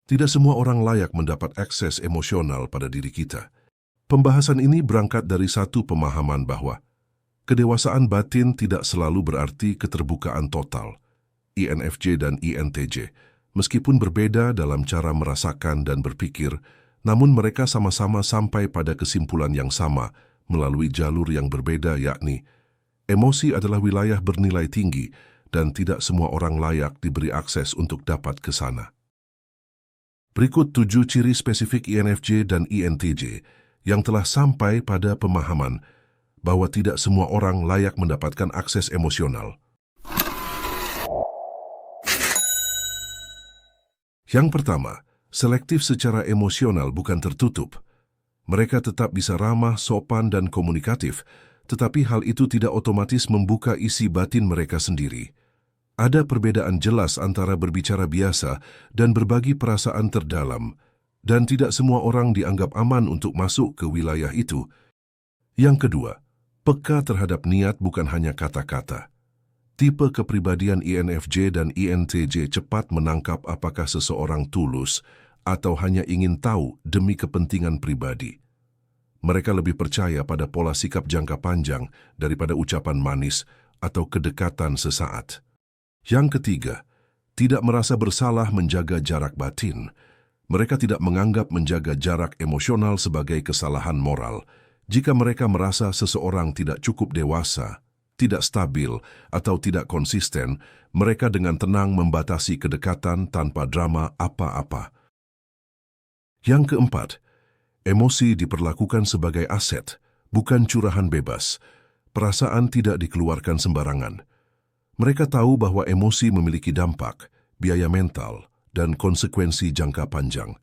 Tidak semua orang layak mendapat akses emosional pada diri kita. Pembahasan ini berangkat dari satu pemahaman bahwa kedewasaan batin tidak selalu berarti keterbukaan total. INFJ dan INTJ, meskipun berbeda dalam cara merasakan dan berpikir, namun mereka sama-sama sampai pada kesimpulan yang sama melalui jalur yang berbeda, yakni emosi adalah wilayah bernilai tinggi dan tidak semua orang layak diberi akses untuk dapat ke sana. Berikut 7 ciri spesifik INFJ dan INTJ yang telah sampai pada pemahaman bahwa tidak semua orang layak mendapatkan akses emosional. Yang pertama, selektif secara emosional bukan tertutup. Mereka tetap bisa ramah, sopan, dan komunikatif, tetapi hal itu tidak otomatis membuka isi batin mereka sendiri. Ada perbedaan jelas antara berbicara biasa dan berbagi perasaan terdalam, dan tidak semua orang dianggap aman untuk masuk ke wilayah itu. Yang kedua, peka terhadap niat bukan hanya kata-kata. Tipe kepribadian INFJ dan INTJ cepat menangkap apakah seseorang tulus atau hanya ingin tahu demi kepentingan pribadi. Mereka lebih percaya pada pola sikap jangka panjang daripada ucapan manis atau kedekatan sesaat. Yang ketiga, tidak merasa bersalah menjaga jarak batin. Mereka tidak menganggap menjaga jarak emosional sebagai kesalahan moral. Jika mereka merasa seseorang tidak cukup dewasa, tidak stabil, atau tidak konsisten, mereka dengan tenang membatasi kedekatan tanpa drama apa-apa. Yang keempat, emosi diperlakukan sebagai aset, bukan curahan bebas. Perasaan tidak dikeluarkan sembarangan. Mereka tahu bahwa emosi memiliki dampak, biaya mental, dan konsekuensi jangka panjang.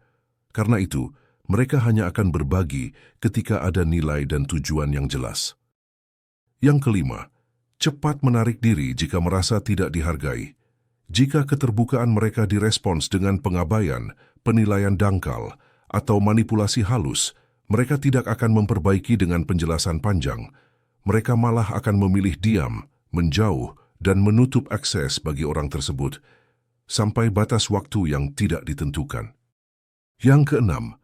Karena itu, mereka hanya akan berbagi ketika ada nilai dan tujuan yang jelas. Yang kelima, cepat menarik diri jika merasa tidak dihargai. Jika keterbukaan mereka direspons dengan pengabaian, penilaian dangkal, atau manipulasi halus, mereka tidak akan memperbaiki dengan penjelasan panjang. Mereka malah akan memilih diam, menjauh, dan menutup akses bagi orang tersebut sampai batas waktu yang tidak ditentukan. Yang keenam,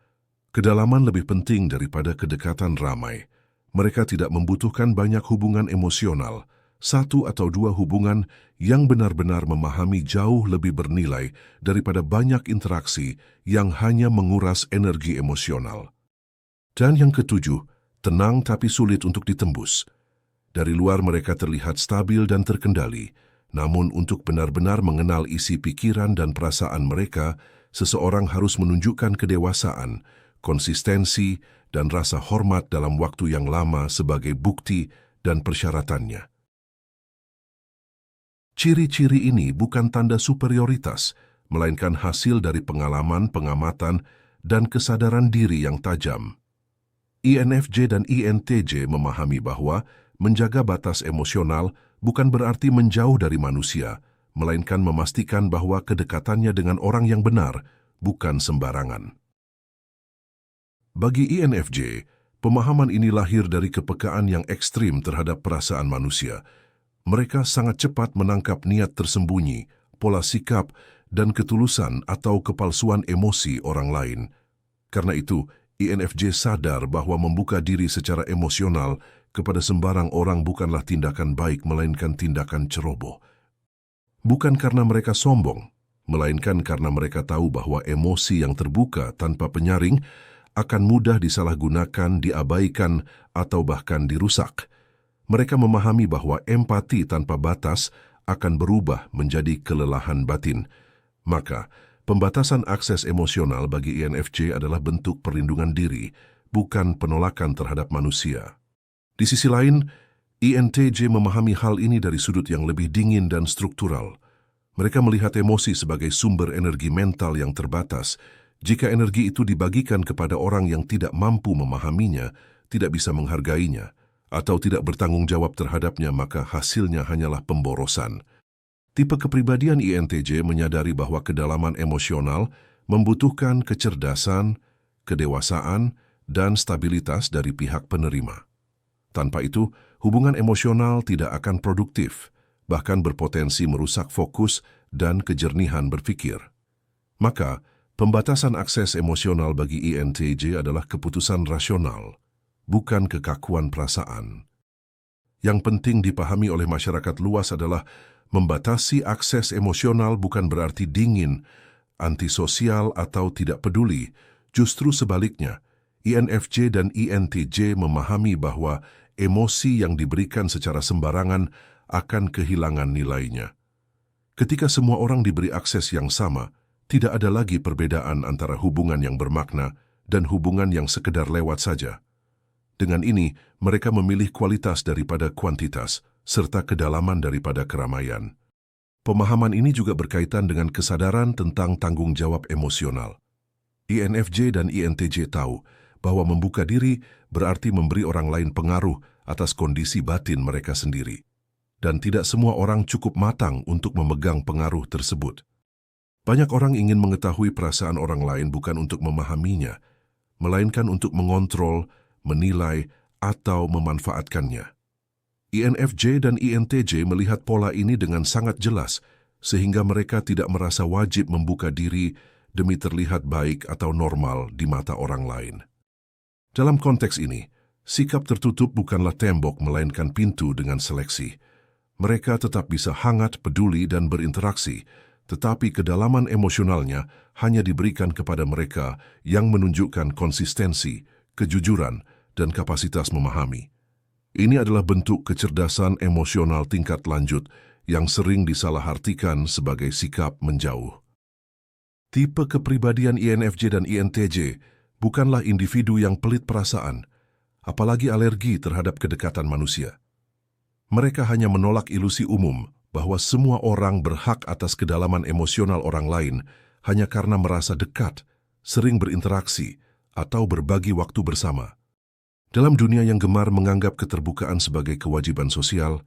kedalaman lebih penting daripada kedekatan ramai. Mereka tidak membutuhkan banyak hubungan emosional, 1 atau 2 hubungan yang benar-benar memahami jauh lebih bernilai daripada banyak interaksi yang hanya menguras energi emosional. Dan yang ketujuh, tenang tapi sulit untuk ditembus. Dari luar mereka terlihat stabil dan terkendali, namun untuk benar-benar mengenal isi pikiran dan perasaan mereka, seseorang harus menunjukkan kedewasaan, konsistensi, dan rasa hormat dalam waktu yang lama sebagai bukti dan persyaratannya. Ciri-ciri ini bukan tanda superioritas, melainkan hasil dari pengalaman, pengamatan, dan kesadaran diri yang tajam. INFJ dan INTJ memahami bahwa menjaga batas emosional bukan berarti menjauh dari manusia, melainkan memastikan bahwa kedekatannya dengan orang yang benar bukan sembarangan. Bagi INFJ, pemahaman ini lahir dari kepekaan yang ekstrim terhadap perasaan manusia. Mereka sangat cepat menangkap niat tersembunyi, pola sikap, dan ketulusan atau kepalsuan emosi orang lain. Karena itu, INFJ sadar bahwa membuka diri secara emosional kepada sembarang orang bukanlah tindakan baik, melainkan tindakan ceroboh. Bukan karena mereka sombong, melainkan karena mereka tahu bahwa emosi yang terbuka tanpa penyaring akan mudah disalahgunakan, diabaikan, atau bahkan dirusak. Mereka memahami bahwa empati tanpa batas akan berubah menjadi kelelahan batin. Maka, pembatasan akses emosional bagi INFJ adalah bentuk perlindungan diri, bukan penolakan terhadap manusia. Di sisi lain, INTJ memahami hal ini dari sudut yang lebih dingin dan struktural. Mereka melihat emosi sebagai sumber energi mental yang terbatas. Jika energi itu dibagikan kepada orang yang tidak mampu memahaminya, tidak bisa menghargainya, atau tidak bertanggung jawab terhadapnya, maka hasilnya hanyalah pemborosan. Tipe kepribadian INTJ menyadari bahwa kedalaman emosional membutuhkan kecerdasan, kedewasaan, dan stabilitas dari pihak penerima. Tanpa itu, hubungan emosional tidak akan produktif, bahkan berpotensi merusak fokus dan kejernihan berpikir. Maka, Pembatasan akses emosional bagi INTJ adalah keputusan rasional, bukan kekakuan perasaan. Yang penting dipahami oleh masyarakat luas adalah membatasi akses emosional bukan berarti dingin, antisosial atau tidak peduli. Justru sebaliknya, INFJ dan INTJ memahami bahwa emosi yang diberikan secara sembarangan akan kehilangan nilainya. Ketika semua orang diberi akses yang sama, tidak ada lagi perbedaan antara hubungan yang bermakna dan hubungan yang sekedar lewat saja. Dengan ini, mereka memilih kualitas daripada kuantitas, serta kedalaman daripada keramaian. Pemahaman ini juga berkaitan dengan kesadaran tentang tanggung jawab emosional. INFJ dan INTJ tahu bahwa membuka diri berarti memberi orang lain pengaruh atas kondisi batin mereka sendiri. Dan tidak semua orang cukup matang untuk memegang pengaruh tersebut. Banyak orang ingin mengetahui perasaan orang lain bukan untuk memahaminya, melainkan untuk mengontrol, menilai, atau memanfaatkannya. INFJ dan INTJ melihat pola ini dengan sangat jelas, sehingga mereka tidak merasa wajib membuka diri demi terlihat baik atau normal di mata orang lain. Dalam konteks ini, sikap tertutup bukanlah tembok melainkan pintu dengan seleksi. Mereka tetap bisa hangat, peduli, dan berinteraksi, tetapi kedalaman emosionalnya hanya diberikan kepada mereka yang menunjukkan konsistensi, kejujuran, dan kapasitas memahami. Ini adalah bentuk kecerdasan emosional tingkat lanjut yang sering disalahartikan sebagai sikap menjauh. Tipe kepribadian INFJ dan INTJ bukanlah individu yang pelit perasaan, apalagi alergi terhadap kedekatan manusia. Mereka hanya menolak ilusi umum bahwa semua orang berhak atas kedalaman emosional orang lain hanya karena merasa dekat, sering berinteraksi, atau berbagi waktu bersama. Dalam dunia yang gemar menganggap keterbukaan sebagai kewajiban sosial,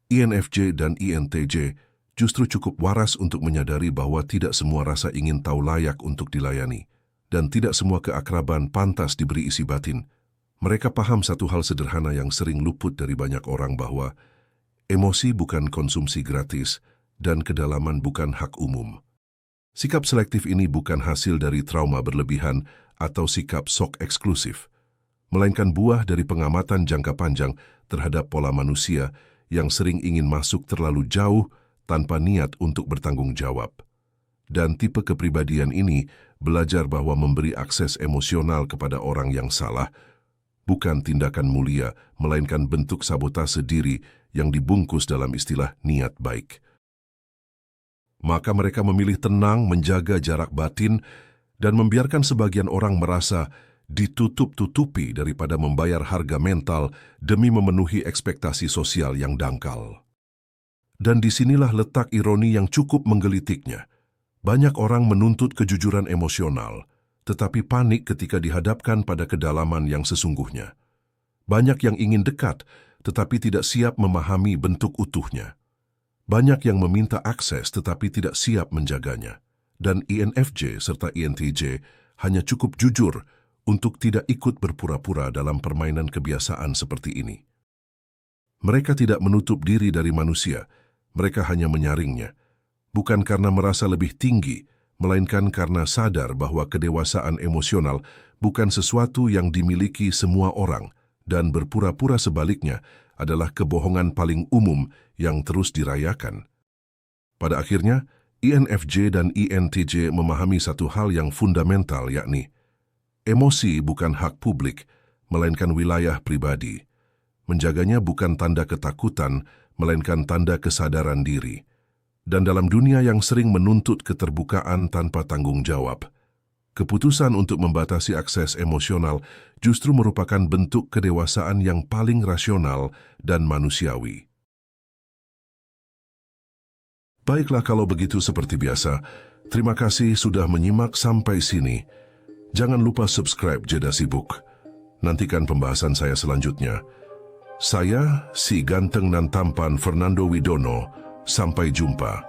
INFJ dan INTJ justru cukup waras untuk menyadari bahwa tidak semua rasa ingin tahu layak untuk dilayani, dan tidak semua keakraban pantas diberi isi batin. Mereka paham satu hal sederhana yang sering luput dari banyak orang bahwa emosi bukan konsumsi gratis, dan kedalaman bukan hak umum. Sikap selektif ini bukan hasil dari trauma berlebihan atau sikap sok eksklusif, melainkan buah dari pengamatan jangka panjang terhadap pola manusia yang sering ingin masuk terlalu jauh tanpa niat untuk bertanggung jawab. Dan tipe kepribadian ini belajar bahwa memberi akses emosional kepada orang yang salah bukan tindakan mulia, melainkan bentuk sabotase diri yang dibungkus dalam istilah niat baik. Maka mereka memilih tenang menjaga jarak batin dan membiarkan sebagian orang merasa ditutup-tutupi daripada membayar harga mental demi memenuhi ekspektasi sosial yang dangkal. Dan disinilah letak ironi yang cukup menggelitiknya. Banyak orang menuntut kejujuran emosional, tetapi panik ketika dihadapkan pada kedalaman yang sesungguhnya. Banyak yang ingin dekat, tetapi tidak siap memahami bentuk utuhnya. Banyak yang meminta akses tetapi tidak siap menjaganya. Dan INFJ serta INTJ hanya cukup jujur untuk tidak ikut berpura-pura dalam permainan kebiasaan seperti ini. Mereka tidak menutup diri dari manusia, mereka hanya menyaringnya. Bukan karena merasa lebih tinggi, melainkan karena sadar bahwa kedewasaan emosional bukan sesuatu yang dimiliki semua orang, dan berpura-pura sebaliknya adalah kebohongan paling umum yang terus dirayakan. Pada akhirnya, INFJ dan INTJ memahami satu hal yang fundamental, yakni emosi bukan hak publik, melainkan wilayah pribadi. Menjaganya bukan tanda ketakutan, melainkan tanda kesadaran diri. Dan dalam dunia yang sering menuntut keterbukaan tanpa tanggung jawab, keputusan untuk membatasi akses emosional justru merupakan bentuk kedewasaan yang paling rasional dan manusiawi. Baiklah kalau begitu seperti biasa, terima kasih sudah menyimak sampai sini. Jangan lupa subscribe Jeda Sibuk. Nantikan pembahasan saya selanjutnya. Saya, si ganteng dan tampan Fernando Widono. Sampai jumpa.